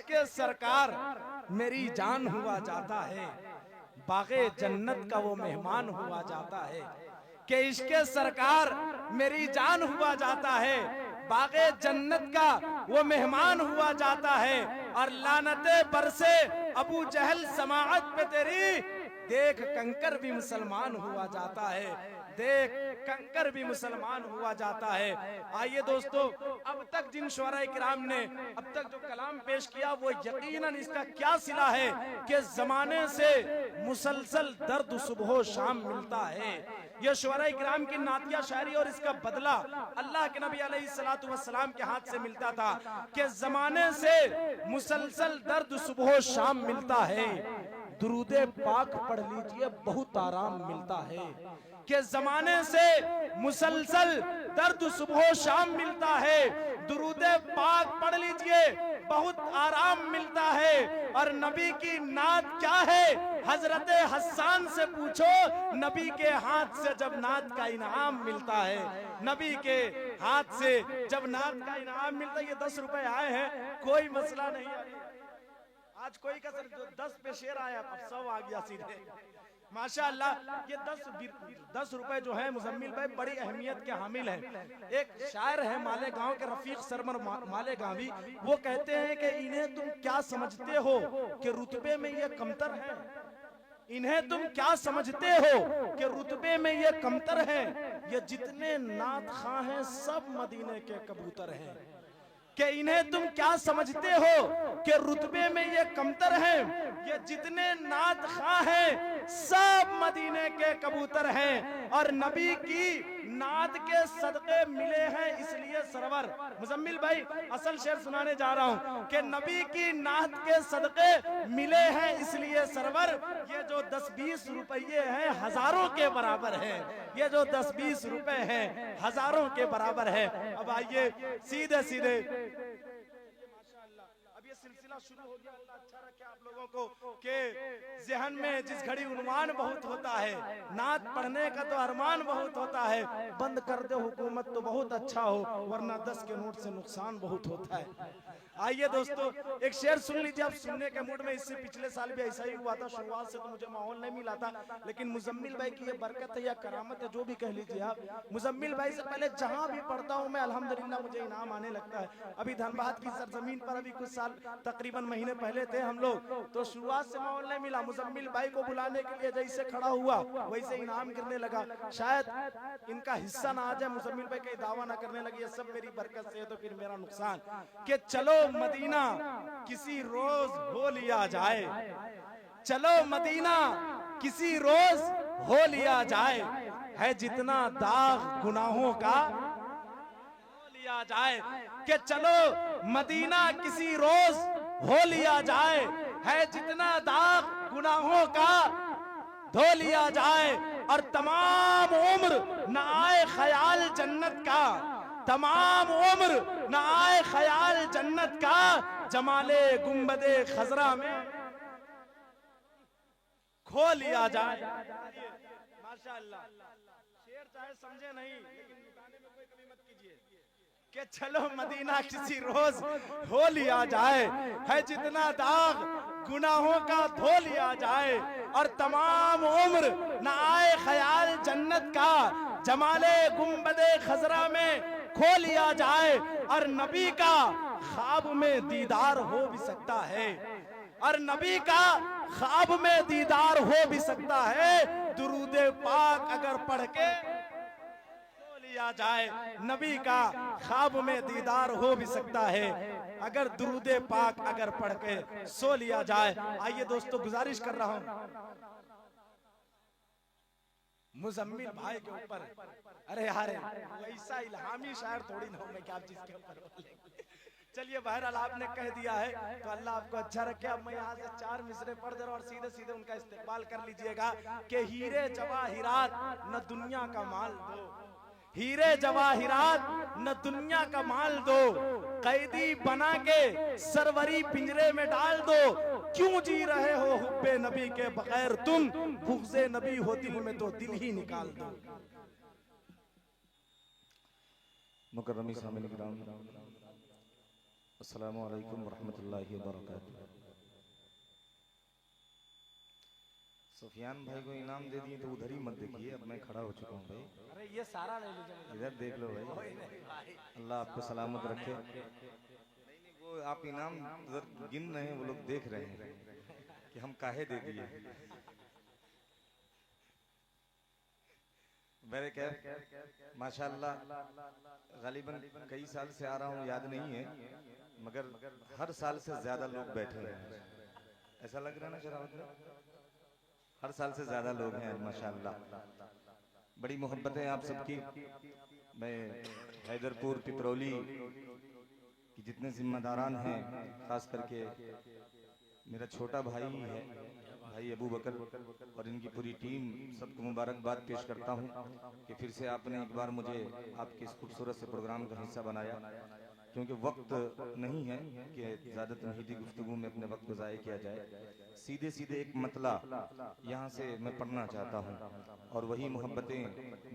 के सरकार मेरी जान हुआ जाता है, बागे जन्नत का वो मेहमान हुआ जाता है। कि इश्क़े सरकार मेरी जान हुआ जाता है, बागे जन्नत का वो मेहमान हुआ जाता है। और लानते बरसे अबू जहल समाअत पे तेरी, देख कंकर भी मुसलमान हुआ जाता है, देख कंकर भी मुसलमान हुआ जाता है। आइए दोस्तों, अब तक जिन शुअरा किराम ने अब तक जो कलाम पेश किया वो यकीनन इसका क्या सिला है कि जमाने से मुसलसल दर्द सुबह शाम मिलता है। ये शुअरा किराम की नातिया शायरी और इसका बदला अल्लाह के नबी अलैहिस्सलातु वस्सलाम के हाथ से मिलता था कि जमाने से मुसलसल दर्द सुबह शाम मिलता है, दुरूदे पाक पढ़ लीजिए बहुत आराम मिलता है। कि जमाने से मुसलसल दर्द सुबह शाम मिलता है, दुरूदे पाक पढ़ लीजिए बहुत आराम मिलता है। और नबी की नात क्या है, हजरत हसन से पूछो, नबी के हाथ से जब नात का इनाम मिलता है, नबी के हाथ से जब नात का इनाम मिलता है। ये 10 रुपए आए हैं, कोई मसला नहीं है। आज कोई का सर जो 10 पे शेर आया, अब 100 आ गया सीधे, माशाअल्लाह। ये 10 रुपए जो है मुजम्मिल भाई बड़ी अहमियत के हामिल हैं। एक शायर है मालेगांव के रफीक सरमर मालेगांवी, वो कहते हैं कि इन्हें तुम क्या समझते हो कि रुतबे में ये कमतर है, इन्हें तुम क्या समझते हो कि रुतबे में ये कमतर है, ये जितने नात खां हैं सब मदीने के कबूतर हैं। कि इन्हें तुम क्या समझते हो कि रुतबे में ये कमतर हैं, ये जितने नात खां हैं सब मदीने के कबूतर हैं। और नबी की नात के सदके मिले हैं इसलिए सरवर, मुजम्मिल भाई असल शेर सुनाने जा रहा हूं कि नबी की नात के सदके मिले हैं इसलिए सरवर। ये जो 10-20 रुपये हैं हजारों के बराबर है, ये जो 10-20 रुपए हैं हजारों के बराबर है। अब आइए सीधे सीधे, अब ये सिलसिला शुरू हो गया। अल्लाह अच्छा रखे आप लोगों को कि जहन में जिस घड़ी उन्वान बहुत होता है, नात पढ़ने का तो अरमान बहुत होता है, बंद कर दे हुकूमत तो बहुत अच्छा हो, वरना 10 के नोट से नुकसान बहुत होता है। आइए दोस्तों एक शेर सुन लीजिए, आप सुनने के मूड में। इससे पिछले साल भी ऐसा ही हुआ था, शुरुआत से तो मुझे माहौल नहीं मिला था, लेकिन मुजम्मिल भाई की ये बरकत है या करामत है, जो भी कह लीजिए आप। मुजम्मिल भाई से पहले जहां भी पढ़ता हूं मैं अल्हम्दुलिल्लाह मुझे इनाम आने लगता है। अभी धनबाद की सरजमीन पर अभी कुछ साल तकरीबन महीने पहले थे हम लोग, तो शुरुआत से माहौल नहीं मिला। मुजम्मिल भाई को बुलाने के लिए जैसे खड़ा हुआ वैसे इनाम गिरने लगा। शायद इनका हिस्सा ना आ जाए, मुजम्मिल भाई कहीं दावा ना करने लगी, ये सब मेरी बरकत से है तो फिर मेरा नुकसान। कि चलो मदीना किसी रोज हो लिया जाए, चलो मदीना किसी रोज हो लिया जाए, है जितना दाग गुनाहों का हो लिया जाए। कि चलो मदीना किसी रोज हो लिया जाए, है जितना दाग गुनाहों का धो लिया जाए। और तमाम उम्र न आए ख्याल जन्नत का, तमाम उम्र न आए ख्याल जन्नत का, जमाले गुंबदे खजरा में खो लिया जाए। माशाअल्लाह, शेर चाहे समझे नहीं लेकिन बताने में कोई कमी मत कीजिए। कि चलो मदीना किसी रोज हो लिया जाए, है जितना दाग गुनाहों का धो लिया जाए। और तमाम उम्र न आए ख्याल जन्नत का, जमाले गुंबदे खजरा में खो लिया जाए। और नबी का ख्वाब में दीदार हो भी सकता है, और नबी का ख्वाब में दीदार हो भी सकता है, दुरूदे पाक अगर पढ़ के सो लिया जाए। नबी का ख्वाब में दीदार हो भी सकता है अगर दुरूदे पाक अगर पढ़ के सो लिया जाए। आइए दोस्तों गुजारिश कर रहा हूं मुजम्मिल भाई के ऊपर, अरे यार वैसा इल्हामी शायर थोड़ी ना मैं क्या चीज के ऊपर बोलेंगे। चलिए बहरहाल आपने कह दिया है तो अल्लाह आपको अच्छा रखे। अब मैं यहाँ से 4 मिसरे पढ़ दे रहा हूँ और सीधे सीधे उनका इस्तेमाल कर लीजिएगा। कि हीरे जवाहिरात न दुनिया का माल दो, हीरे जवाहिरात न दुनिया का माल दो, कैदी बना के सरवरी पिंजरे में डाल दो, क्यों जी रहे हो हुब्बे नबी के बगैर तुम, बुग़्ज़े नबी हो दिल में तो दिल ही निकाल दो। मुकर्रमी सामिल किराम, अस्सलामु अलैकुम वरहमतुल्लाहि वबरकातुहू। सुफियान भाई को इनाम दे दिए तो उधर ही मत देखिए, अब मैं खड़ा हो चुका हूँ भाई। अरे ये सारा ले लीजिए, इधर देख लो भाई, अल्लाह आपको सलामत रखे। नहीं वो आप इनाम उधर गिन रहे हैं, वो लोग देख रहे हैं कि हम काहे दे दिए। मेरे कैफ माशाल्लाह गालिबन कई साल से आ रहा हूँ, याद नहीं है, मगर हर साल से ज्यादा लोग बैठे हैं। ऐसा लग रहा है ना शरावत में, हर साल से ज्यादा लोग हैं माशाल्लाह। बड़ी मोहब्बत है आप सबकी। मैं हैदरपुर पिपरौली की जितने जिम्मेदारान हैं, खास करके मेरा छोटा भाई है भाई अबू बकर और इनकी पूरी टीम, सबको मुबारकबाद पेश करता हूं कि फिर से आपने एक बार मुझे आपके इस खूबसूरत से प्रोग्राम का हिस्सा बनाया, क्योंकि वक्त नहीं है कि ज़्यादा तमहीदी गुफ्तगू में अपने वक्त को ज़ाय किया जाए। सीधे सीधे एक मतला यहाँ से मैं पढ़ना चाहता हूँ, और वही मोहब्बतें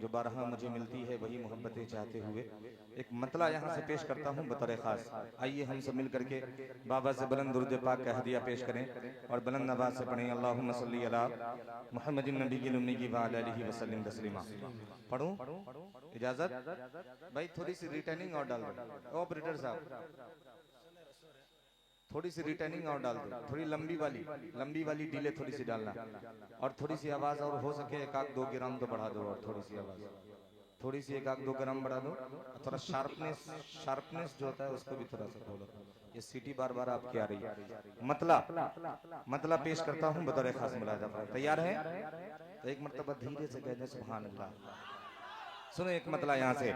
जो बारहा मुझे मिलती है, वही मोहब्बतें चाहते हुए एक मतला यहाँ से पेश करता हूँ बतौर ख़ास। आइए हम सब मिल करके बाबा से बुलंद दुरूद पाक का हदिया पेश करें और बुलंद आवाज़ से पढ़ें अल्लाहुम्मा सल्ली अला मुहम्मदिन नबिय्यिल उम्मी व अलैहि वसल्लम तस्लीमा। पढ़ूं? इजाज़त भाई, थोड़ी सी रिटर्निंग और डाल दो ऑपरेटर साहब, थोड़ी सी रिटर्निंग और डाल दो, थोड़ी लंबी वाली डीले थोड़ी सी डालना, और थोड़ी सी आवाज, और हो सके एक आध 2 ग्राम तो बढ़ा दो, और थोड़ी सी आवाज, थोड़ी सी 1 आध 2 ग्राम बढ़ा दो, थोड़ा शार्पनेस जो होता है उसको भी थोड़ा सा खोलो। ये सीटी बार बार आपकी आ रही है। मतला पेश करता हूँ बतौर खास मुलाहिजा। तैयार है तो एक मरतबा धीरे से कह दे सुभान अल्लाह। सुनो एक मतला यहाँ से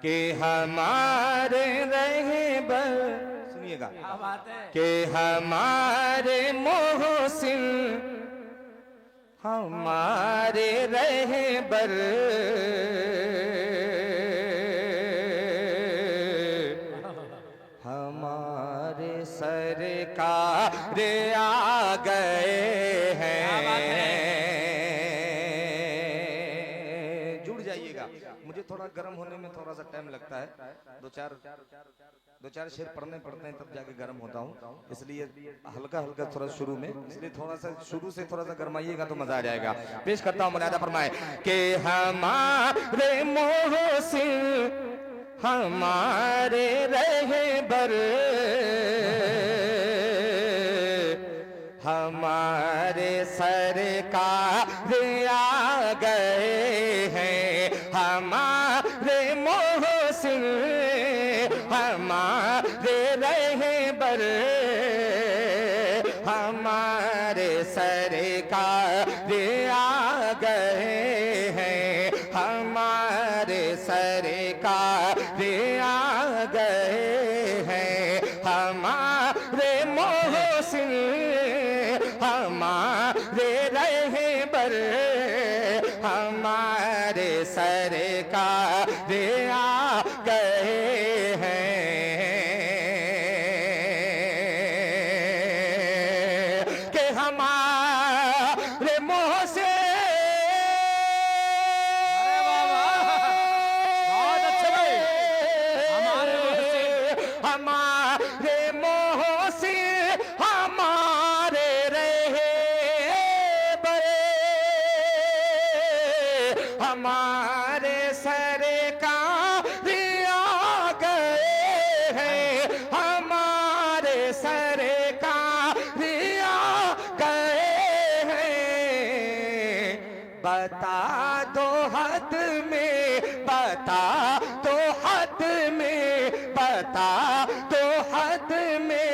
कि हमारे रहबर, सुनिएगा, कि हमारे मोहसिन हमारे रहबर हमारे सरकार आ गए हैं। जुड़ जाइएगा, मुझे थोड़ा गर्म होने में थोड़ा सा टाइम लगता है, दो चार शेर पढ़ने पड़ते हैं तब जाके गर्म होता हूँ, इसलिए हल्का थोड़ा शुरू में, इसलिए थोड़ा सा शुरू से थोड़ा सा गर्माइएगा तो मजा आ जाएगा। पेश करता हूँ मुनादा फरमाए कि हमारे मोहसिन हमारे रहबर हमारे सरकार आ गए हैं। हमारे मोहसिन हमारे रहबर हमारे सरकार आ गए हैं। हमारे सरकार आ गए हैं। हमारे मोहसिन हमारे रहबर हमारे सरकार आ गए हैं। कि हमारे मोह से हमारे सरकार आ गए हैं। हमारे सरकार आ गए हैं। बता दो हद में, बता दो हद में, बता दो हद में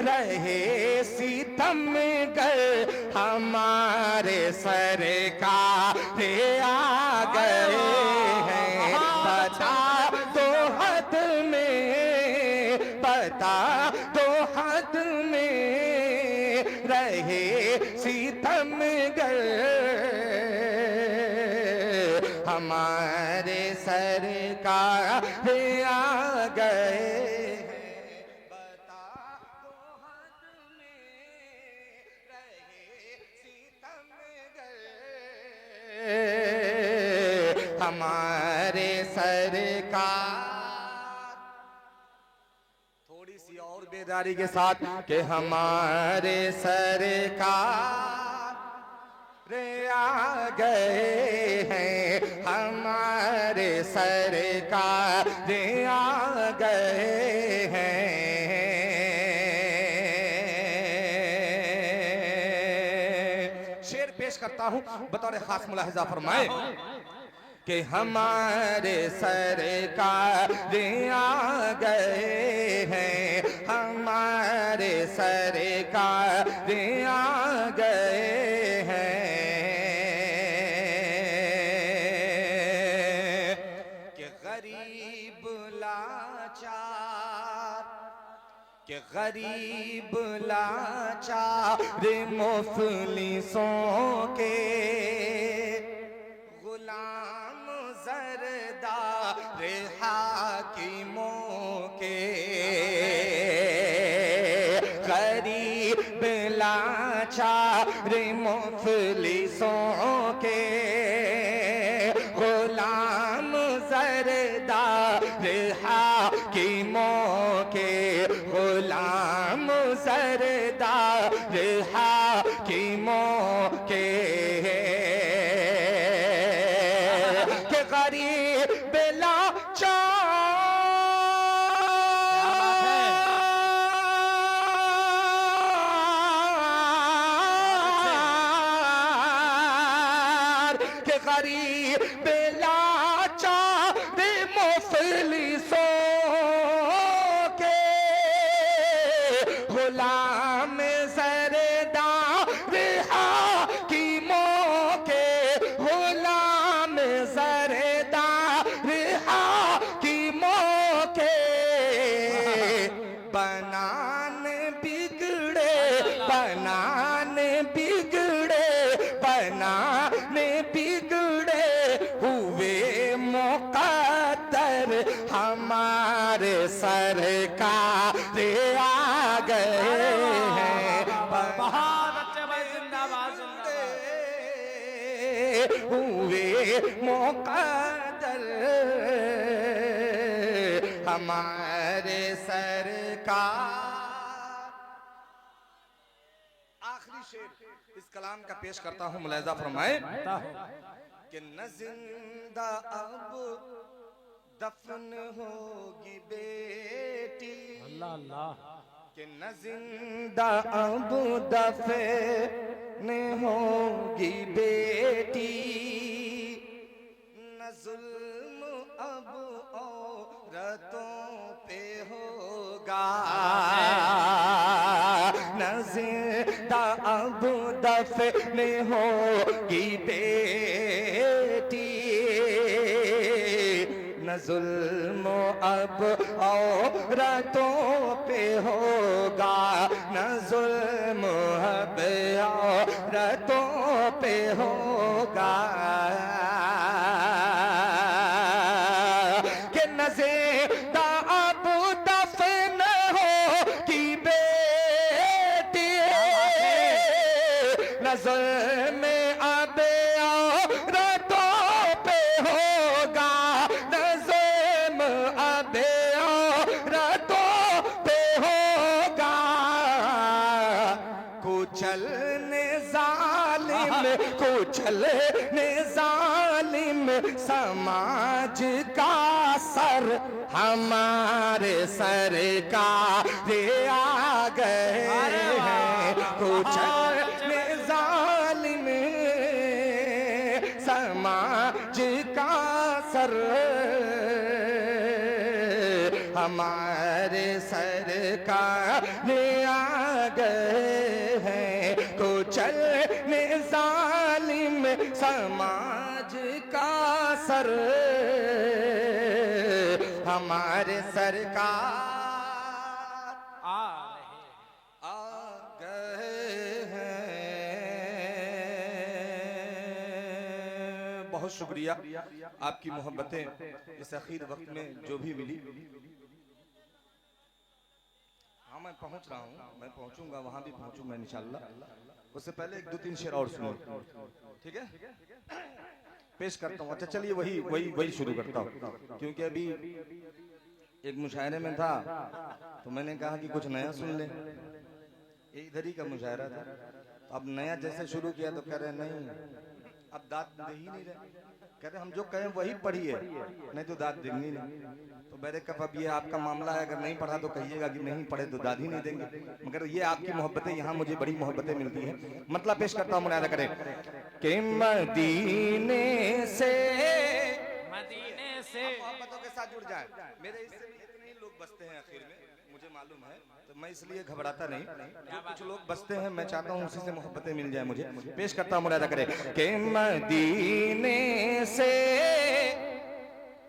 रहे सितमगर हमारे सरकार आ गए हैं। बता दो हद में, बता दो हद में रहे सितमगर हमारे सरकार आ गए। हमारे सरकार थोड़ी सी और मजेदारी के साथ कि हमारे सरकार रे आ गए हैं, हमारे सरकार रे आ गए हैं। शेर पेश करता हूं, बतौर खास मुलाहिजा फरमाए कि हमारे सरकार आ गए हैं, हमारे सरकार आ गए हैं। कि गरीब लाचार, कि गरीब लाचार मुफलिसों के गुलाम ज़रदार हाकिमों के, गरीब लाचार मुफलिसों के गुलाम ज़रदार हाकिमों के, गुलाम ज़रदार हाकिमों के। गरीब लाचार, के गरीब लाचार मुफलिसों के गुलाम ज़रदार हाकिमों के, गुलाम ज़रदार हाकिमों के। बनाने बिगड़े, बनाने बिगड़े, बनाने बिगड़े हुए मुक़द्दर हमारे सरकार आ गए हैं। बहुत अच्छे भाई, जिंदाबाद जिंदाबाद। हुए मुक़द्दर हमारे सरकार। आखिरी शेर इस कलाम का पेश करता हूं, मुलाहिजा फरमाए कि न जिंदा अब दफन होगी बेटी, अल्लाह अल्लाह, कि न जिंदा अब दफन होगी बेटी, न जुल्म अब औरतों पे होगा, न जिंदा अब दफन होगी बेटी, न जुल्म अब औरतों पे होगा, न जुल्म अब औरतों पे होगा। कि न ज़िंदा अब दफन होगी बेटी, न जुल्म अब औरतों पे होगा, न जुल्म अब औरतों पे होगा। कुचलने जालिम, कुचलने जालिम समाज का सर हमारे सरकार आ गए हैं। कुचलने जालिम समाज का सर हमारे सरकार आ गए हैं। कुचलने जालिम समाज का सर हमारे सरकार आ आ गए हैं। बहुत शुक्रिया आपकी मोहब्बतें इस आखिर वक्त में जो भी मिली। हाँ मैं पहुंच रहा हूँ, मैं पहुंचूंगा, वहां भी पहुंचूंगा इंशाल्लाह। उससे पहले एक दो तीन शेर और सुनो, ठीक है? पेश करता हूँ। अच्छा चलिए वही शुरू करता हूँ, क्योंकि अभी एक मुशायरे में था तो मैंने कहा कि कुछ नया सुन ले, ये इधर ही का मुशायरा था। तो अब नया जैसे शुरू किया तो कह रहे नहीं, अब दाद दे ही नहीं रहे, कह रहे हम जो कहें वही पढ़िए, नहीं तो दाद देंगे नहीं। तो मेरे कब अब ये आपका मामला है, अगर नहीं पढ़ा तो कहिएगा कि नहीं पढ़े तो दाद ही नहीं देंगे। मगर ये आपकी मोहब्बतें, यहाँ मुझे बड़ी मोहब्बतें मिलती है। मतलब पेश करता हूँ, मुनादा करें कि मदीने से मोहब्बतों के साथ जुड़ जाए। मेरे इससे भी इतने ही लोग बसते हैं आखिर में, मुझे मालूम है, तो मैं इसलिए घबराता नहीं। जो कुछ लोग बसते हैं मैं चाहता हूँ उसी से मोहब्बतें मिल जाए मुझे। पेश करता हूँ, मुनादा करें कि मदीने से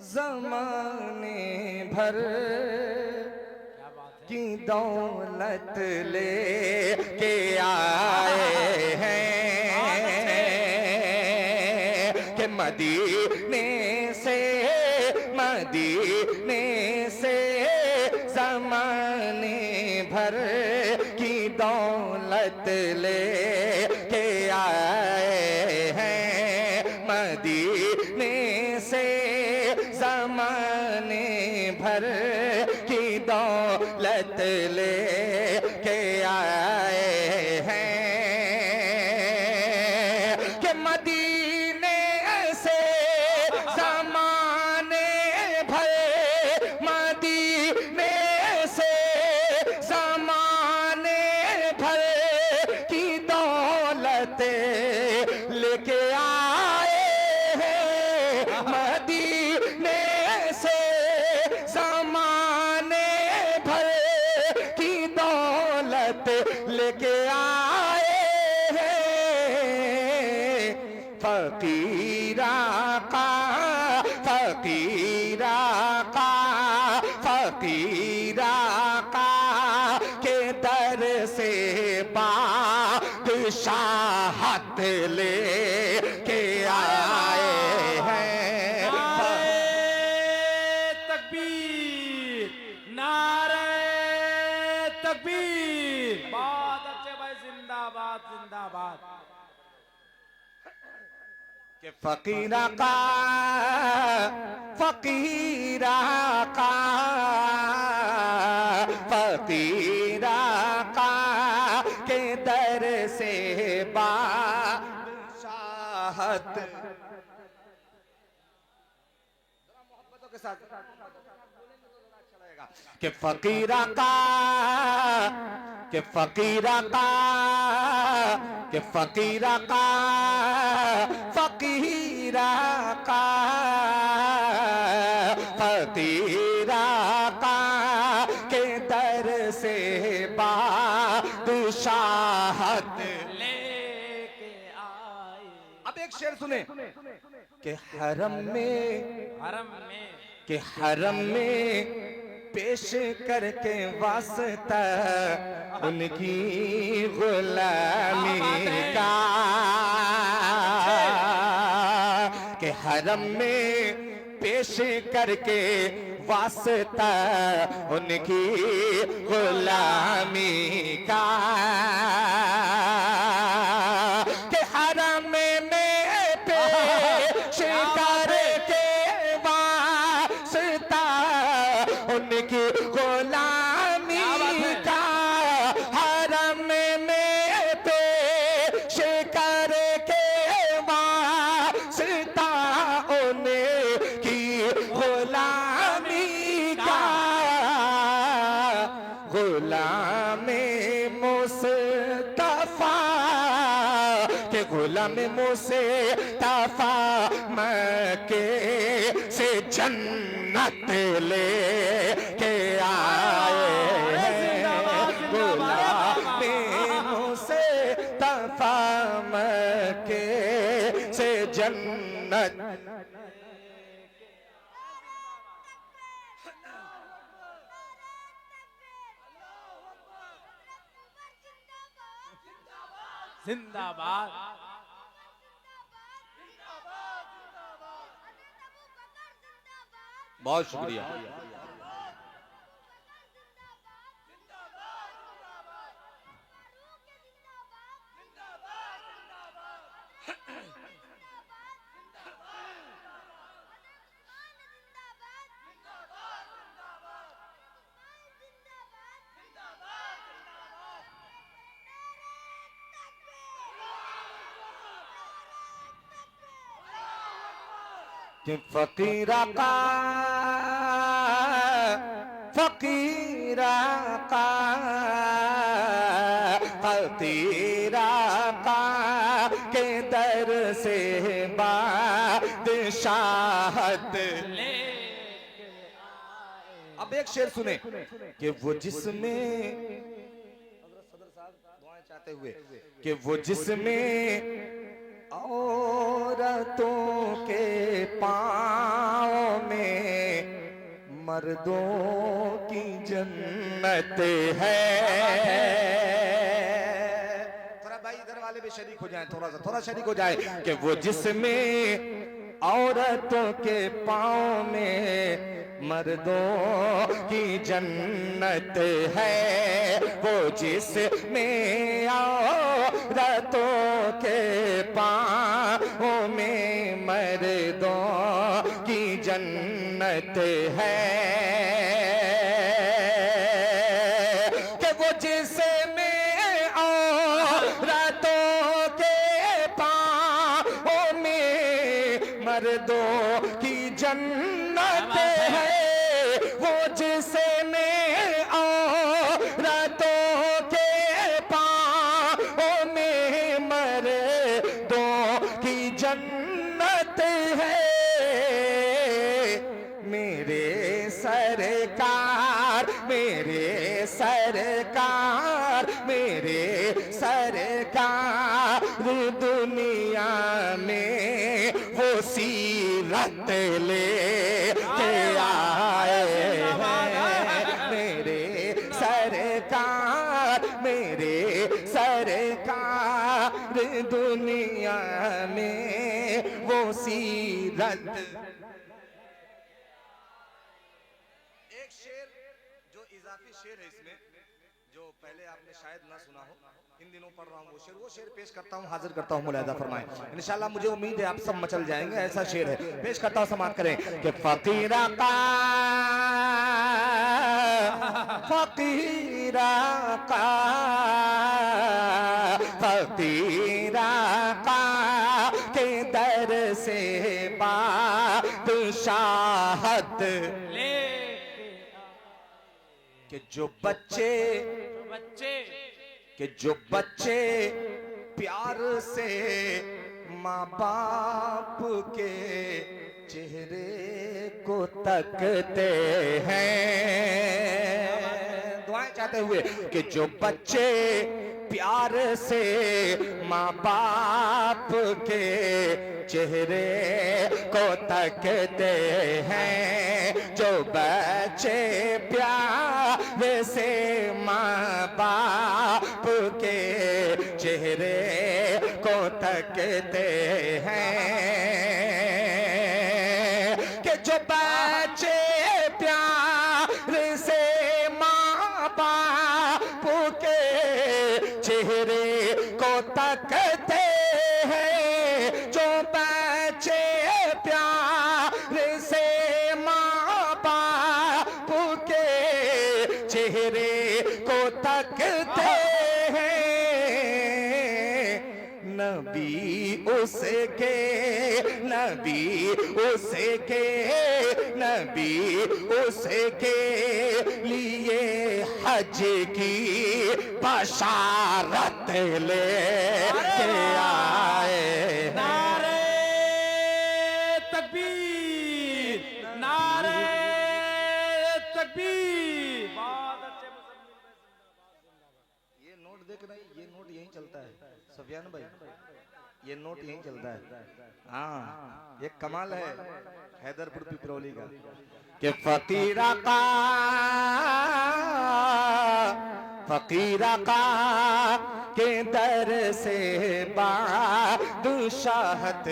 ज़माने भर की दौलत ले के आए हैं कि मदीने से ज़माने भर की दौलत ले के आए हैं, मदीने से ज़माने भर की दौलत ले के आए हैं कि मदीने से ज़माने भर, मदीने से ज़माने भर की दौलत लेके आए हैं, मदीने से ज़माने भर की दौलत लेके आए हैं। फकीरा का के दर से बादशाहत ले के आए हैं। तकबीर, नारे तकबीर। बहुत अच्छे भाई, जिंदाबाद जिंदाबाद। कि फकीरा का के दर से बादशाहत, मोहब्बतों के साथ कि फकीरा का के दर से बादशाहत लेके आए। अब एक शेर सुने कि हरम में पेश करके वास्ता उनकी गुलामी का, कि हरम में पेश करके वास्ता उनकी गुलामी का, कि हरम में पेश करके वास्ता उनकी गुलामी का, हरम में पेश करके वास्ता उनकी गुलामी का, गुलामे मुस्तफा के गुलाम मुस्तफा मक्के से जन्नत ले के आए हैं, गुलाम मुस्तफा मक्के से जन्नत। जिंदाबाद। बहुत शुक्रिया। कि फकीरा का फकीरा का फकीरा का के दर से बादशाहत। अब एक शेर सुने कि वो जिसमें सदर साहब दुआएं चाहते हुए कि वो जिसमें औरतों के पाँव में मर्दों की जन्नत है। थोड़ा भाई इधर वाले भी शरीक हो जाएं, थोड़ा शरीक हो जाए कि वो जिसमें औरतों के पाँव में मर्दों की जन्नत है, वो जिसमें औरतों के पाँव में मर्दों की जन्नत है, कि वो जिसमें औरतों के पाँव में मर्दों की जन्नत है, वो जिसमें औरतों के पाँव में मर्दों की जन्नत है। मेरे सरकार मेरे सरकार मेरे सरकार दुनिया में वो सीरत ले के आए हैं। मेरे सरकार दुनिया में वो सीरत। एक शेर जो इजाफी शेर है इसमें, जो पहले आपने शायद ना सुना हो, इन दिनों पढ़ रहा हूँ वो शेर पेश करता हूँ, हाजिर करता हूँ, मुलाहिजा फरमाएं। इंशाल्लाह मुझे उम्मीद है आप सब मचल जाएंगे, ऐसा शेर है, पेश करता हूँ, समाप्त करें कि फकीरा का फकीरा का फकीरा का के दर से बादशाहत। कि जो बच्चे प्यार से माँ बाप के चेहरे को तकते हैं, दुआएं चाहते हुए कि जो बच्चे प्यार से माँ बाप के चेहरे को तकते हैं, जो बच्चे प्यार से माँ बाप के चेहरे को तकते हैं, कि जो बच्चे प्यार से माँ बाप के चेहरे को तकते हैं, जो बच्चे प्यार से माँ बाप के चेहरे को तकते हैं, नबी उसके लिए हज की बशारत ले के आए हैं। नारे तकबीर, नारे तकबीर। ये नोट देख रहे हैं, ये नोट यहीं चलता है सफियान भाई, ये नोट यहीं चलता है। हाँ, ये कमाल है हैदरपुर पिपरौली का कि फकीरा का के दर से बादशाहत,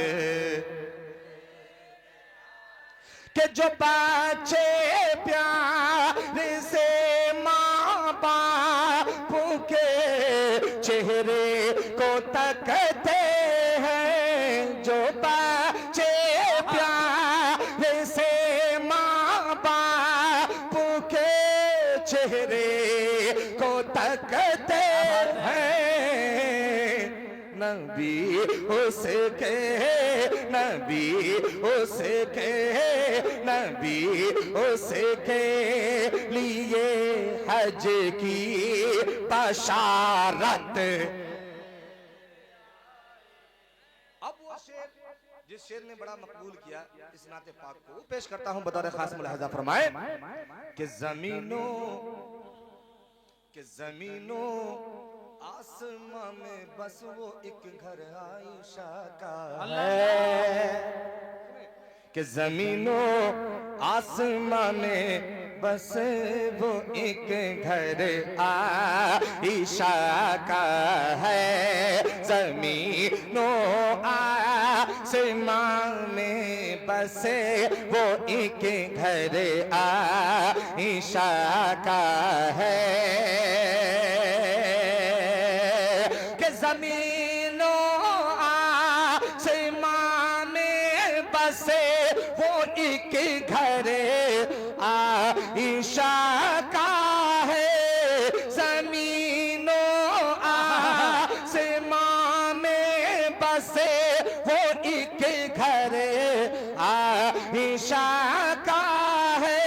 कि जो बच्चे प्यार से माँ बाप के चेहरे को तकते हैं, जो बच्चे प्यार से माँ बाप के चेहरे को तकते हैं, नबी उसके, नबी उसके, नबी उसके लिए हज की बशारत। अब वो शेर जिस शेर ने बड़ा मकबूल किया इस नाते पाक को पेश करता हूं बतौर खास मुलाहजा फरमाए कि जमीनों आसमां में बस वो एक घर आयशा का है, कि जमीनों आसमां में बस वो एक घर आयशा का है। जमीनों आसमां में बसे वो एक घर आयशा का है, कि जमीनों आसमां में बसे वो एक घर आयशा का है। जमीनों आसमां में बसे वो एक घर आयशा का है।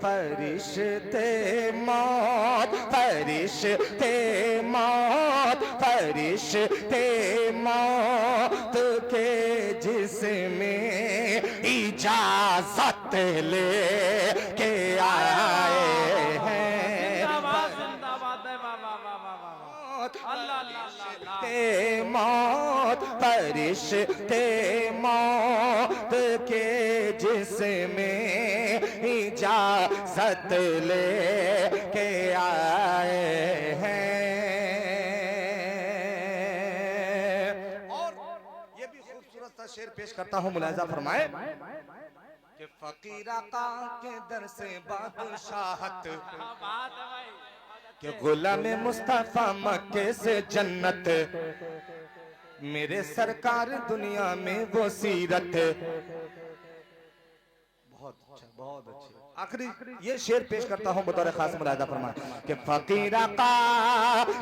फरिश्ते मौत, फरिश्ते मौत, फरिश्ते मौत के जिसमें इजाजत ले के आए हैं। फरिश्ते मौत, फरिश्ते मौत के जिसमें इजाजत ले के आए हैं। और ये भी खूबसूरत सा शेर पेश करता हूं, मुलाहिजा फरमाए कि फकीर आका के दर से बादशाहत, कि गुलाम मुस्तफा मक्के से जन्नत, मेरे सरकार दुनिया में वो सीरत। बहुत अच्छा, बहुत अच्छा। आखिरी ये शेर पेश करता हूं बतौर खास मुलाहिजा फरमाए कि फकीर आका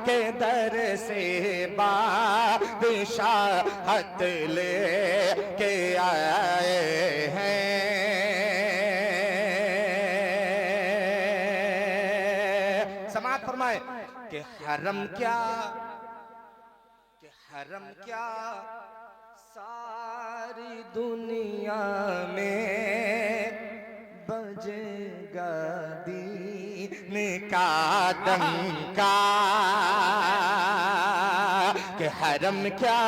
के दर से बादशाहत ले के आए हैं। समाअत फरमाए कि हरम क्या, कि हरम क्या सारी दुनिया में बजेगा दीन का डंका, कि हरम क्या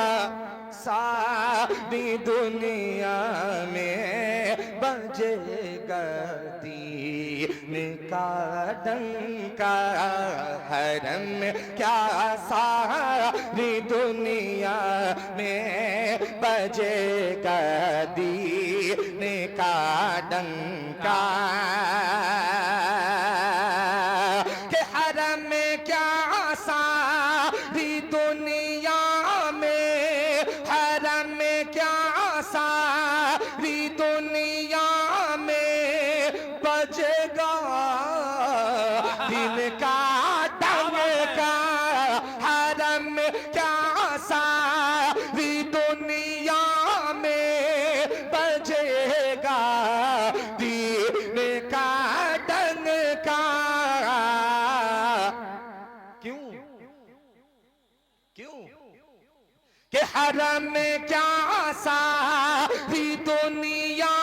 सारी दुनिया में बजेगा दीन का डंका। हरम क्या सारी दुनिया में बजेगा दीन का डंका, कि हरम क्या सारी दुनिया में, हरम क्या सारी दुनिया में बजेगा दिन का डंका। हरम क्या सारी दुनिया में बजेगा दिन का डंका। क्यों क्यों? कि हरम क्या सारी दुनिया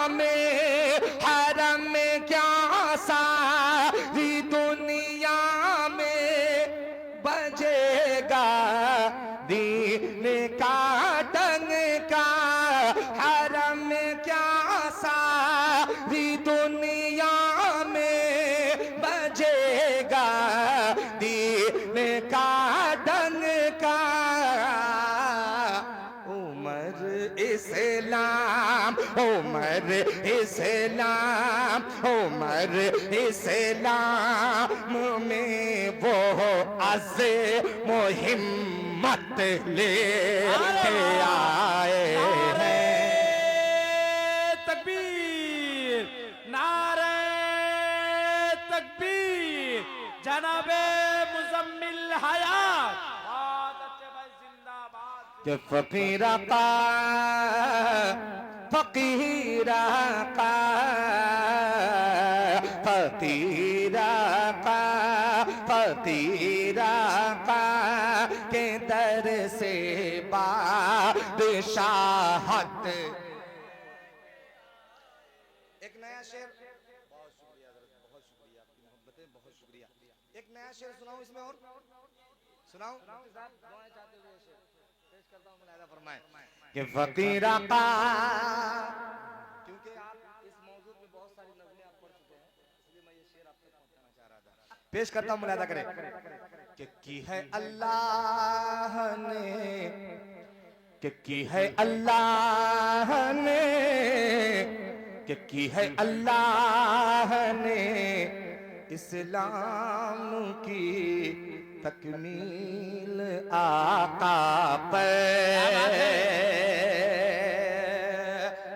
में, हरम क्या सारी दुनिया में बजेगा दीन का डंका। हरम क्या सारी दुनिया में बजेगा दीन का डंका। उमर इस्लाम, उमर इस्लाम, उमर इस्लाम में वो अज़े मुहिम्मत ले आए हैं। तकबीर, नारे तकबीर, जनाबे मुज़म्मिल हयात। कि फकीर का फकीर का फकीर का फकीर का के दर से बादशाहत। एक नया शेर, बहुत शुक्रिया हज़रत, बहुत शुक्रिया, आपकी मोहब्बतें, बहुत शुक्रिया। एक नया शेर सुनाऊं इसमें, और सुनाऊं पेश करता हूं, मुलाहिज़ा फरमाएं कि फकीर का, क्योंकि आप इस मौजूद में बहुत सारी नज़में आप पढ़ चुके हैं, इसलिए मैं ये शेर आप तक पहुंचाना चाह रहा था। पेश करता हूं, मुलाहिज़ा करें कि की है अल्लाह ने, कि की है अल्लाह ने, कि की है अल्लाह ने इस्लाम की तकमील आका पर।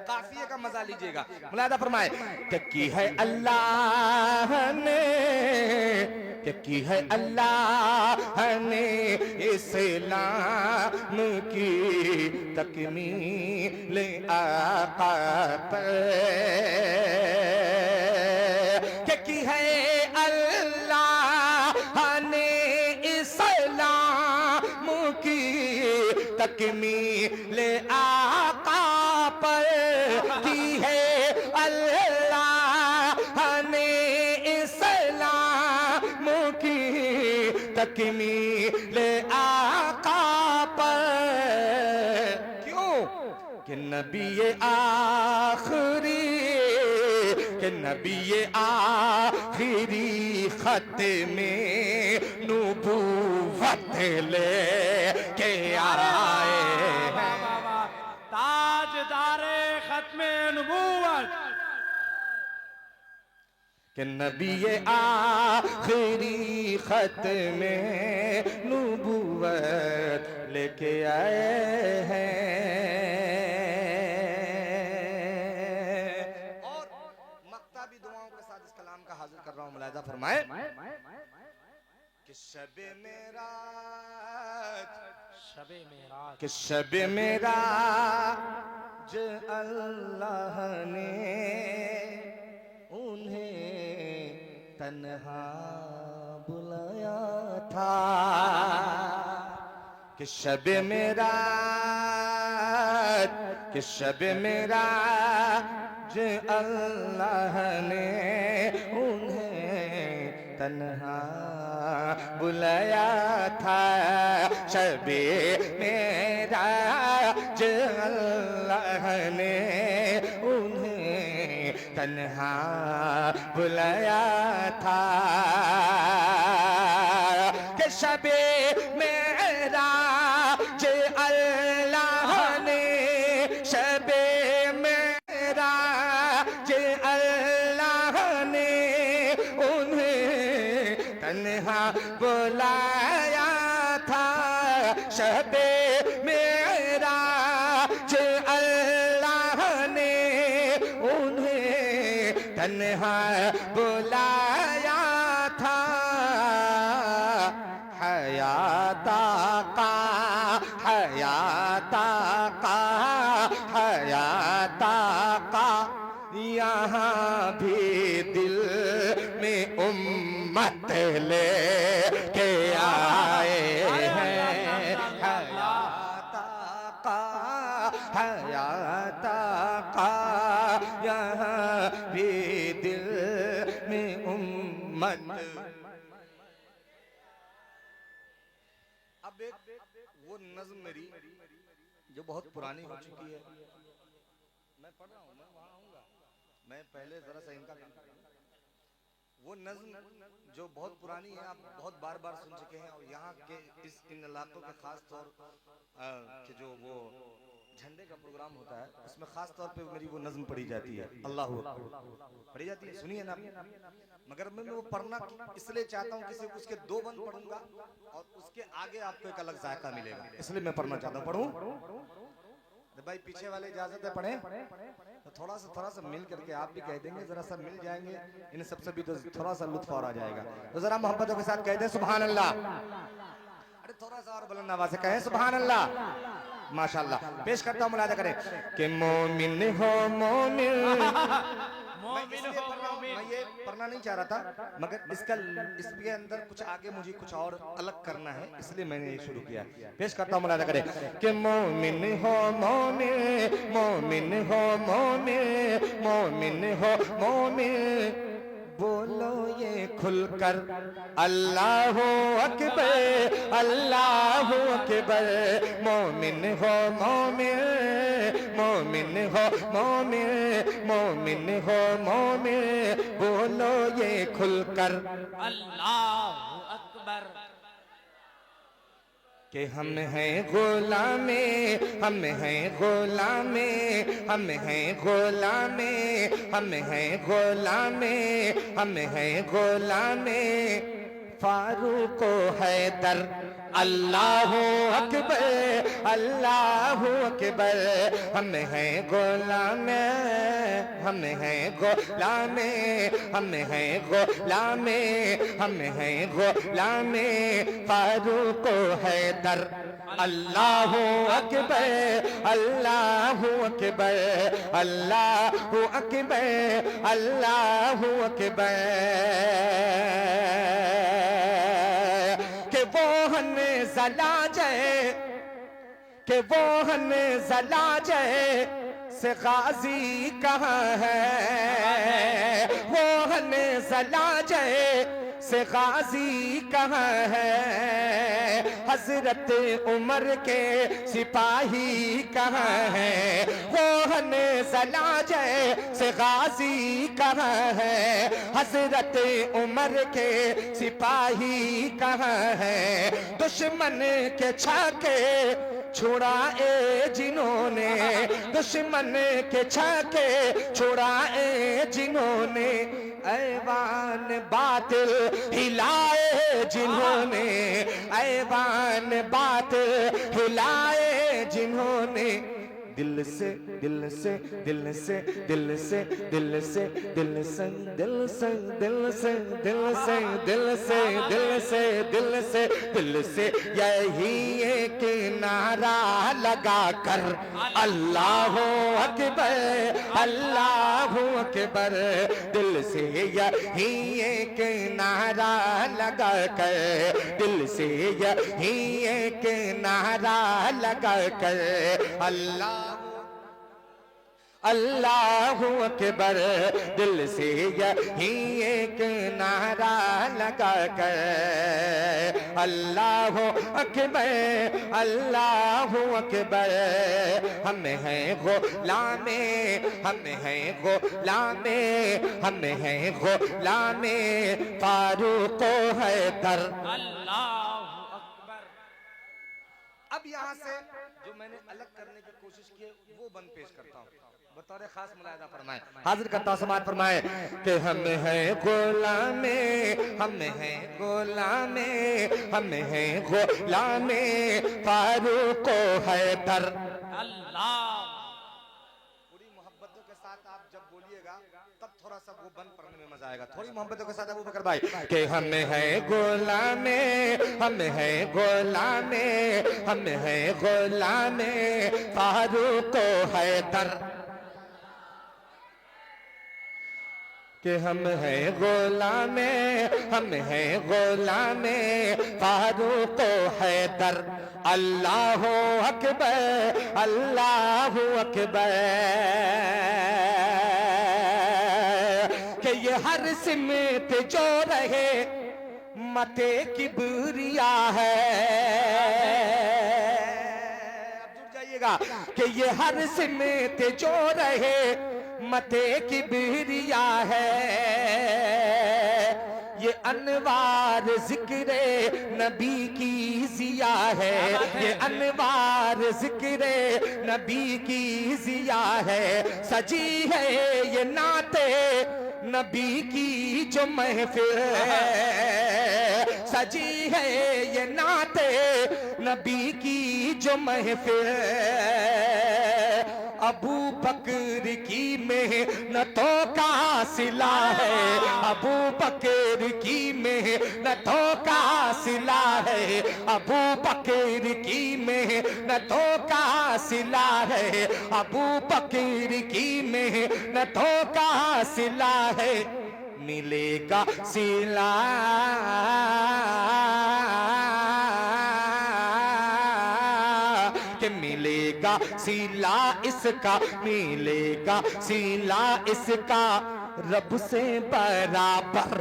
काफिये का मजा लीजिएगा, मुलाहिज़ा फरमाए कि की है अल्लाह ने, कि की है अल्लाह ने इस्लाम की तकमील आका पर। कि की है अल्लाह ने इस्लाम की तकमील आका पर। की है अल्लाह ने इस्लाम की तकमील आका पर। क्यों? कि नबी आखिरी, कि नबी आखिरी खत में नबूवत ले के आए हैं। ताजदारे खत्मे नबूवत, कि नबी आखिरी खत में नबूवत लेके आए हैं। और मक्तबी दुआओं के साथ इस कलाम का हाजिर कर रहा हूं, मुलाहिज़ा फरमाए कि शबे मेराज, शबे मेराज, कि शबे मेराज अल्लाह ने उन्हें तन्हा बुलाया था। कि शबे मेराज, कि शबे मेराज अल्लाह ने उन्हें तन्हा बुलाया था। शबे मेराज अल्लाह ने उन्हें तन्हा बुलाया था। कि शबे मेराज अल्लाह ने, शबे मेराज अल्लाह ने उन्हें तन्हा बुलाया था। शबे मेराज अल्लाह ने उन्हें तन्हा बुलाया था। हयाता का, हयाता का, हयाता का यहाँ भी दिल में उम्मत ले के आए हैं। हयाता का, हयाता का यहाँ भी दिल में उम्मत। अब एक वो नज़्म मेरी जो बहुत पुरानी हो चुकी है, मैं पढ़ रहा हूँ, मैं वहां आऊंगा, मैं पहले जरा सा इनका वो नज़्म जो बहुत पुरानी है, आप बहुत बार बार सुन चुके हैं। और यहाँ के इन इलाकों के खास तौर के जो वो झंडे का प्रोग्राम होता है उसमें खास तौर पे मेरी वो नज़्म पढ़ी जाती है, अल्लाह पढ़ी जाती है, सुनिए ना। मगर मैं वो पढ़ना इसलिए चाहता हूँ, किसी उसके दो बंद पढ़ूंगा और उसके आगे आपको एक अलग जायका मिलेगा, इसलिए मैं पढ़ना चाहता हूँ। पढ़ूं भाई, पीछे वाले इजाजत है पढ़े तो थोड़ा सा मिल करके आप भी कह देंगे, जरा सा मिल जाएंगे, इन सबसे भी तो थोड़ा सा लुत्फ और आ जाएगा। तो जरा मोहब्बतों के साथ कह दें सुभान अल्लाह। अरे थोड़ा सा और बुलंद आवाज से कहें सुभान अल्लाह। माशाल्लाह। पेश करता हूँ, मुलाहिजा करें कि मोमिन हो मोमिन। मैं ये पढ़ना नहीं चाह रहा था, मगर इसके अंदर कुछ आगे मुझे कुछ और अलग करना है, इसलिए मैंने ये शुरू किया। पेश करता हूँ, मुलाहिजा करें कि मोमिन हो मोमिन, मोमिन हो मोमिन, मोमिन हो मोमिन। बोलो ये खुलकर अल्लाह अकबर, अल्लाह अकबर। मोमिन हो मोमिन, मोमिन हो मोमिन, मोमिन हो मोमिन। बोलो ये खुलकर अल्लाह अकबर। कि हम हैं गुलामे, हम हैं गुलामे, हम हैं गुलामे, हम हैं गुलामे, हम हैं गुलामे। फारूक हैदर अल्लाह अकबर, अल्लाह अकबर। हम हैं गुलामे, हम हैं गुलामे, हम हैं गुलामे, हम हैं गुलामे। फारूक हैदर अल्लाह अकबर, अल्लाह अकबर, अल्लाह अकबर, अल्लाह अकबर। वो हन जला जाए, कि वो हन जला जाए से गाजी कहाँ है। वो हन जला जाए से गाजी कहाँ है। हजरत उमर के सिपाही कहाँ है। वो हन जला जाए से गाजी कहाँ है। हजरत उमर के सिपाही कहाँ है। दुश्मन के छाके छुड़ाए जिन्होंने, दुश्मन के छाके छुड़ाए जिन्होंने। ऐवान बातिल हिलाए जिन्होंने, ऐवान बातिल हिलाए जिन्होंने। दिल से दिल से दिल से दिल से दिल से दिल से दिल से दिल से दिल से दिल से दिल से दिल से दिल से यही एक नारा लगा कर अल्लाह अकबर, अल्लाह अकबर। दिल से यही एक नारा लगा कर, दिल से यही एक नारा लगा कर अल्लाह अल्लाह अकबर। दिल से यही एक नारा लगा कर अल्लाह अकबर, अल्लाह अकबर। हम हैं गुलामे, हम हैं गुलामे, हम हैं गुलामे। फारूक हैदर अल्लाह अकबर। अब यहाँ से जो मैंने अलग करने की कोशिश की वो बंद पेश करता हूँ, बतौर खास मुलाहिजा फरमाए, हाजिर करता हूँ, समाज फरमाए कि हम हैं गुलामे, हम हैं गुलामे, हम हैं गुलामे। फारूक हैदर अल्लाह। पूरी मोहब्बतों के साथ आप जब बोलिएगा तब थोड़ा सा वो बंद पढ़ने में मजा आएगा। थोड़ी मोहब्बतों के साथ अबू बकर भाई कि हम हैं गुलामे, हम हैं गुलामे, हम हैं गुलामे। फारूक हैदर कि हम हैं गुलामे, हम हैं गुलामे। फारूक हैदर अल्लाह अकबर, अल्लाह अकबर। कि ये हर सिमत जो रहे मते किबरिया है। अब जुड़ जाइएगा कि ये हर सिमत जो रहे मते किबरिया है। ये अनवार जिक्रे नबी की जिया है, ये अनवार जिक्रे नबी की जिया है। सजी है ये नाते नबी की जो महफिल है, सजी है ये नाते नबी की जो महफिल है। अबू बकर की मेहनतों का सिला है, अबू बकर की मेहनतों का सिला है, अबू बकर की मेहनतों का सिला है, अबू बकर की मेहनतों का सिला है, मिलेगा सिला के मिलेगा सिला इसका, मिलेगा सिला इसका रब से बराबर।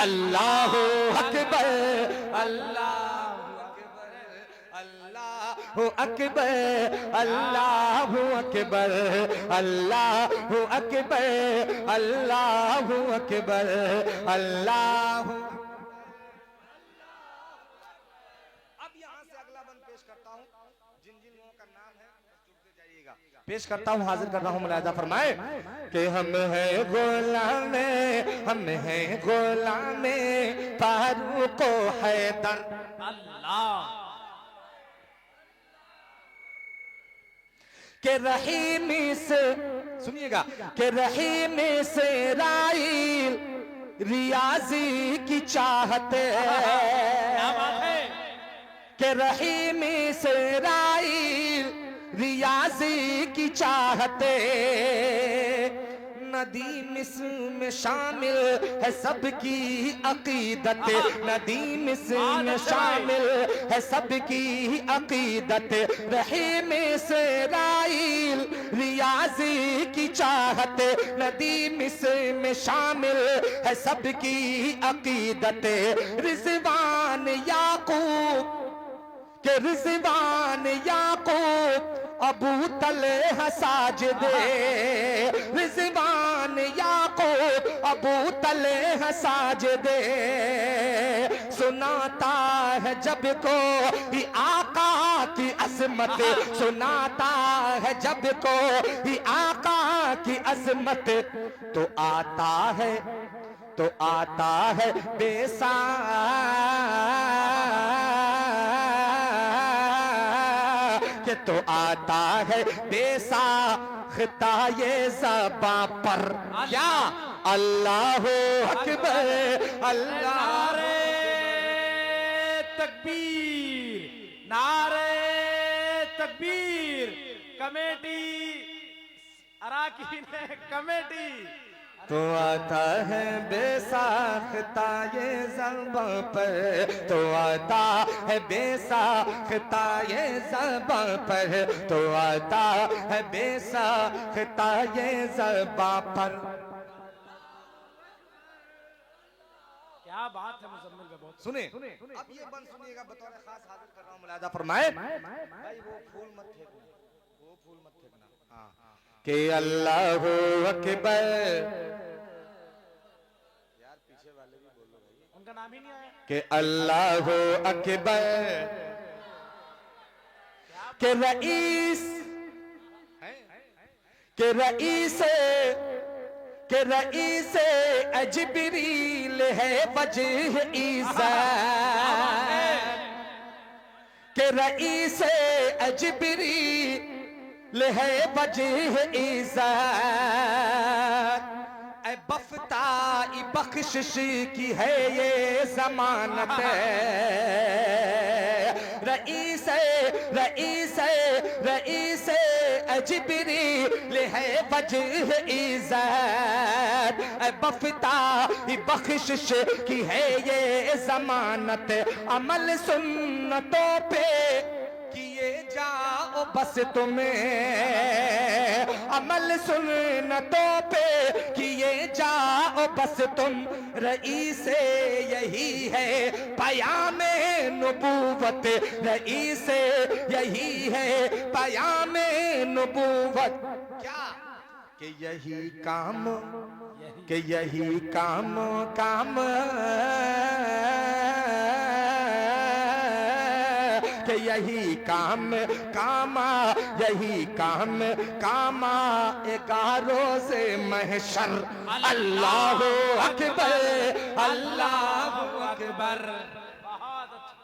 अल्लाह अकबर, अल्लाह अकबर, अल्लाह अकबर, अल्लाह अकबर, अल्लाह अकबर, अल्लाह। अब यहाँ से अगला बंद पेश करता हूँ, जिन जिन लोगों का नाम है जुड़ते जाइएगा। पेश करता हूँ, हाजिर कर रहा हूँ, मुलाहिजा फरमाए कि हम हैं गुलामे, हम हैं गुलामे फारूक हैदर। अल्लाह के रहीमी से, सुनिएगा, के रहीमी से राइल रियाजी की चाहते, क्या बात है। के रहीमी से राइल रियाजी की चाहते, नदीम इसमें शामिल है सबकी अकीदत, नदीम इसमें शामिल है सबकी अकीदत, रहीम से राइल रियाजी की चाहत, नदीम इसमें शामिल है सबकी अकीदत, रिजवान याकूब के रिजवान याकूब अबू तलहा साजिदे, रिजवान याकूब अबू तलहा साजिदे, सुनाता है जब को आका की अजमत, सुनाता है जब को आका की अजमत, तो आता है बेसा के, तो आता है बेसाख्ता ये ज़बां पर। क्या अल्लाह अकबर, अल्लाह। नारे तकबीर, नारे तकबीर। कमेटी अराकीन कमेटी, तो आता है बेसाख्ता ये ज़बां पर, तो आता है बेसाख्ता ये ज़बां पर, तो आता है बेसाख्ता ये ज़बां पर। क्या बात है मुजम्मिल भाई, बहुत सुने अब ये बंद सुनिएगा, बतौर खास हाजिर कर रहा हूँ, मुलाहिजा फरमाए भाई, वो फूल मत फेंकना, वो फूल मत फेंकना। हाँ कि अल्लाह अकबर, यार पीछे वाले भी बोलो भाई, उनका नाम ही नहीं आया। कि अल्लाह अकबर, के रईस, के रईस, के रईस अजबरील है वजह इज़्ज़त, के रईस अजबरील है वजह इज़्ज़त, बफ्ताई बख्शिश की है ये जमानत, रईस रईस रईस अजबरील है वजह इज़्ज़त, बफ्ताई बख्शिश की है ये जमानत, अमल सुन्नतों पे किए जाओ बस तुम्हें, अमल सुन्नतों पे किए जाओ बस तुम, रईसे यही है पयामे नबूवत, रईसे यही है पयामे नबूवत। क्या कि यही काम, कि यही काम काम, कि यही काम कामा, यही काम कामा एगारों से महशर। अल्लाह अकबर, अल्लाह अकबर। बहुत अच्छा।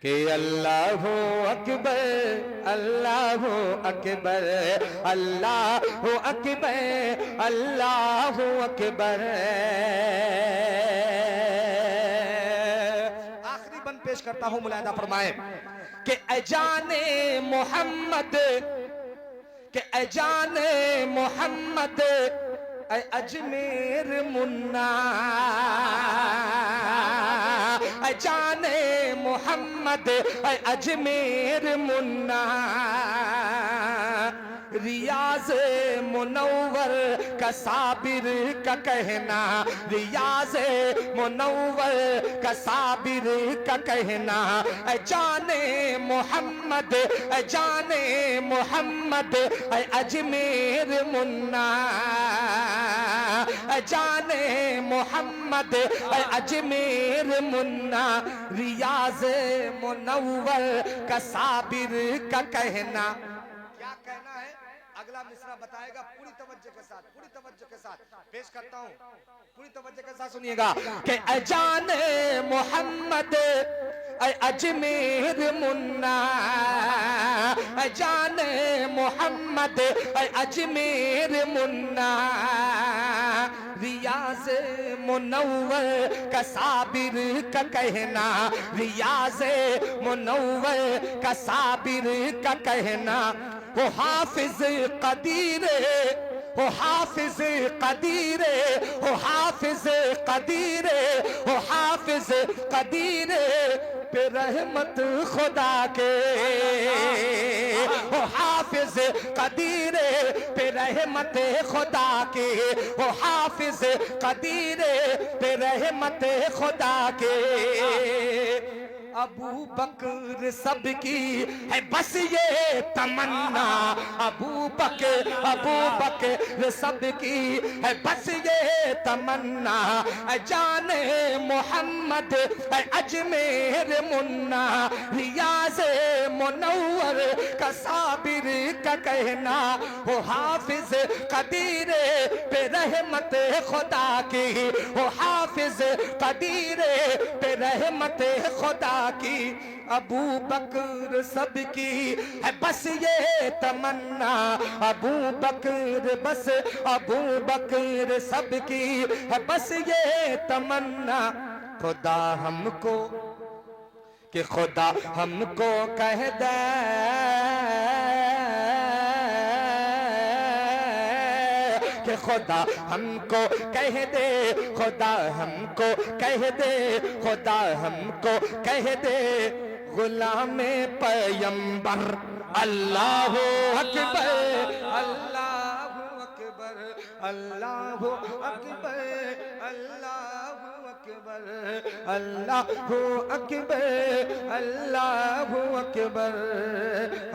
कि अल्लाह अकबर अल्लाह अकबर अल्लाह अकबर अल्लाह अकबर। आखिरी बंद पेश करता हूं, मुलाहिदा फरमाए कि अजाने मोहम्मद के अजाने मोहम्मद अजमेर मुन्ना अजाने मोहम्मद अजमेर मुन्ना रियाज मुनव्वर का साबिर का कहना रियाज मुनव्वर का साबिर का कहना जाने मोहम्मद अजमेर मुन्ना जाने मोहम्मद अजमेर मुन्ना रियाज मुनव्वर का साबिर का कहना। क्या कहना है अगला मिसरा बताएगा पूरी तवज्जो के साथ पेश करता हूँ, पूरी तवज्जो के साथ सुनिएगा कि अजाने मोहम्मद अजमेर मुन्ना अजाने मोहम्मद अजमेर मुन्ना रियाज मुनव्वर का साबिर का कहना रियाज मुनव्वर का साबिर का कहना। वो हाफिज कदीर वो हाफिज कदीर वो हाफिज कदीर वो हाफिज कदीर पे रहमत खुदा के वो हाफिज कदीर पे रहमत खुदा के वो हाफिज कदीर पे रहमत खुदा के। अबू बकर सबकी है बस ये तमन्ना अबू बकर सबकी है बस ये तमन्ना जाने मोहम्मद अजमेर मुन्ना रियाज मुनव्वर का साबिर का कहना। वो हाफिज कदीर पे रहमत खुदा की वो हाफिज कदीर पे रहमत खुदा की। अबू बकर सबकी है बस ये तमन्ना अबू बकर बस अबू बकर सबकी है बस ये तमन्ना। खुदा हमको कि खुदा हमको कह दे कि खुदा हमको कह दे खुदा हमको कह दे खुदा हमको कह दे गुलामे पैगंबर अल्लाह अकबर अल्लाह अकबर अल्लाह अकबर अल्लाह अकबर अल्लाह अकबर अल्लाह अकबर।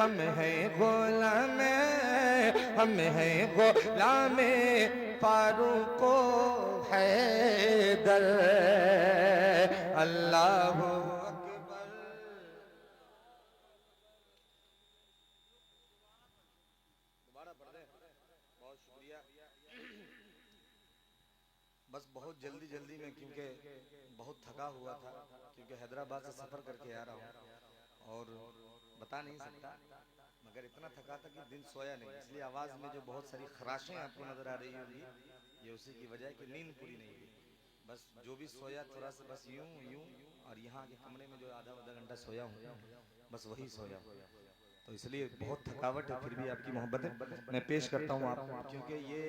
हम हैं गुलामे हम हैं गुलामे फारूक हैदर अल्लाह अकबर। दोबारा पढ़ दे, बहुत शुक्रिया। बस बहुत जल्दी में क्योंकि बहुत थका हुआ था क्योंकि हैदराबाद से सफर करके आ रहा हूँ और बता नहीं सकता मगर इतना थका था कि दिन सोया नहीं, इसलिए आवाज में जो बहुत सारी खराशें आपको नजर आ रही होंगी ये उसी की वजह है कि नींद पूरी नहीं हुई। बस जो भी सोया थोड़ा सा बस यूं और यहाँ के कमरे में जो आधा घंटा सोया हूँ बस वही सोया, तो इसलिए बहुत थकावट है। फिर भी आपकी मोहब्बत मैं पेश करता हूँ आपको क्योंकि ये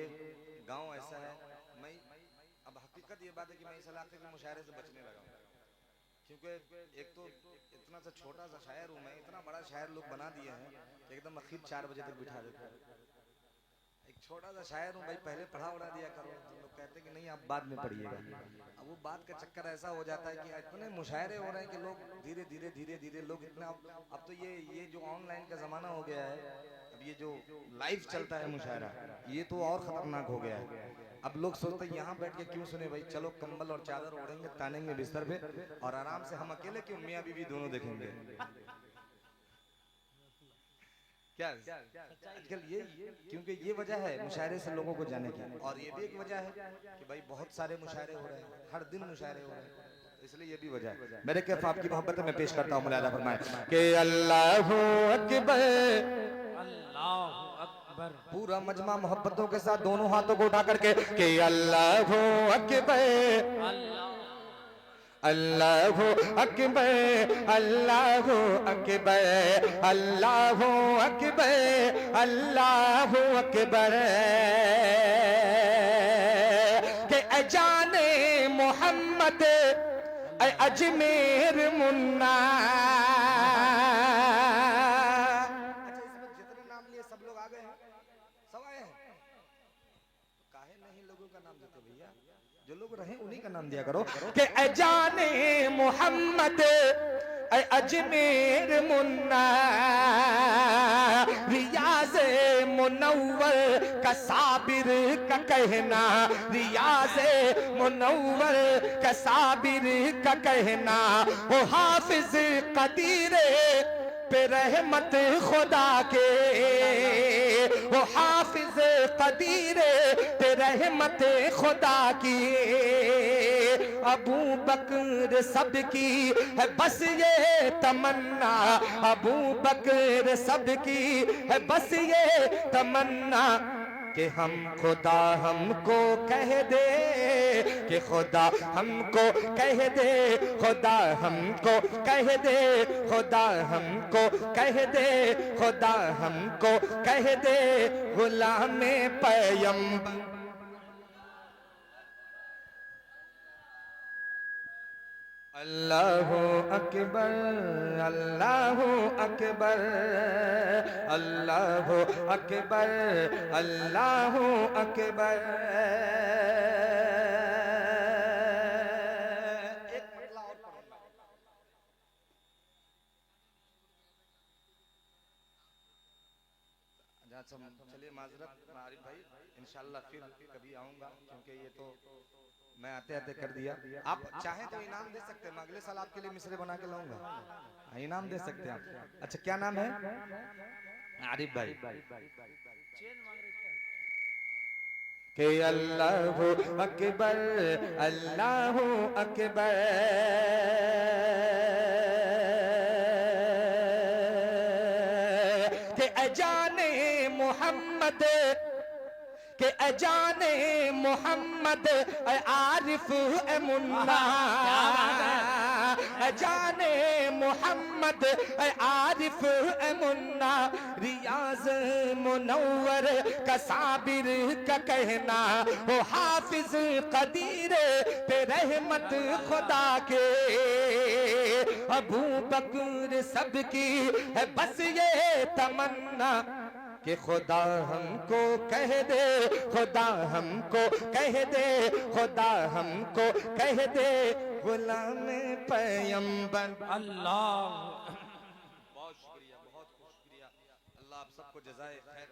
गाँव ऐसा है। मैं अब हकीकत ये बात है कि मैं इस इलाके के मुशायरे से बचने लगा हूँ क्योंकि एक तो इतना सा छोटा सा शायर हूँ मैं, इतना बड़ा शायर लोग बना दिए हैं एकदम आखिर 4 बजे तक बिठा देते हैं। एक छोटा सा शायर हूँ भाई, पहले पढ़ा उड़ा दिया करो, तो लोग कहते हैं कि नहीं आप बाद में पढ़िएगा। अब वो बात का चक्कर ऐसा हो जाता है कि इतने मुशायरे हो रहे हैं कि लोग धीरे धीरे लोग इतना अब तो ये जो ऑनलाइन का जमाना हो गया है, अब ये जो लाइव चलता है मुशायरा ये तो और खतरनाक हो गया है। अब लोग सोचते हैं यहाँ बैठ के क्यों सुने भाई, चलो कंबल और चादर ओढ़ेंगे तानेंगे बिस्तर पे और आराम से हम अकेले क्यों मियाँ बीवी दोनों देखेंगे। क्या आजकल ये क्योंकि ये वजह है मुशायरे से लोगों को जाने की, और ये भी एक वजह है कि भाई बहुत सारे मुशायरे हो रहे हैं, हर दिन मुशायरे हो रहे हैं। इसलिए ये भी वजह है। मेरे कैफ आपकी मोहब्बत में पेश करता हूँ मुलाहिजा फरमाए कि अल्लाहू अकबर, अल्लाहु अकबर। पूरा मजमा मोहब्बतों के साथ दोनों हाथों को उठा करके कि अल्लाहू अकबर, अल्लाहू अकबर, अल्लाहू अकबर, अल्लाहू अकबर, अल्लाहू अकबर। के अजाने मोहम्मद अजमेर मुन्ना। अच्छा, इसमें जितने नाम लिए सब लोग आ गए हैं, सब आए हैं, काहे नहीं लोगों का नाम देते भैया? जो लोग रहे उन्हीं का नाम दिया करो कि अजाने मोहम्मद अजमेर मुन्ना, रियाज मुनव्वर का साबिर का कहना, रियाज मुनव्वर का साबिर का कहना, वो हाफिज कदीर पे रहमत खुदा के, वो हाफिज कदीर पे रहमत खुदा की। अबू बकर सबकी है बस ये तमन्ना, अबू बकर सबकी है बस ये तमन्ना कि हम खुदा हमको कह दे, कि खुदा हमको कह दे, खुदा हमको कह दे, खुदा हमको कह दे, खुदा हमको कह दे, गुलामे पैगंबर। अल्लाहू अकबर, अल्लाहू अकबर, अल्लाहू अकबर, अल्लाहू अकबर। एक मतला और पढ़ूंगा। चलिए माजरत आरिफ भाई, इंशाल्लाह फिर कभी आऊंगा, क्योंकि ये तो मैं आते आते कर दिया। आप चाहें तो इनाम दे सकते हैं, मैं अगले साल आपके लिए मिसरे बना के लाऊंगा, इनाम दे सकते हैं आप। अच्छा क्या नाम है? आरिफ भाई। कि अल्लाहू अकबर, अल्लाहू अकबर, कि अजाने मोहम्मद, के अजाने मोहम्मद आरिफ मुन्ना, अजाने मोहम्मद आरिफ मुन्ना, रियाज मुनव्वर का साबिर का कहना, वो हाफिज कदीर पे रहमत खुदा के। अबू बकर सबकी है बस ये तमन्ना कि खुदा हमको कह दे, खुदा हमको कह दे, खुदा हमको कह दे, गुलाम पैगंबर। अल्लाह। बहुत शुक्रिया, बहुत शुक्रिया। अल्लाह आप सबको जज़ाए खैर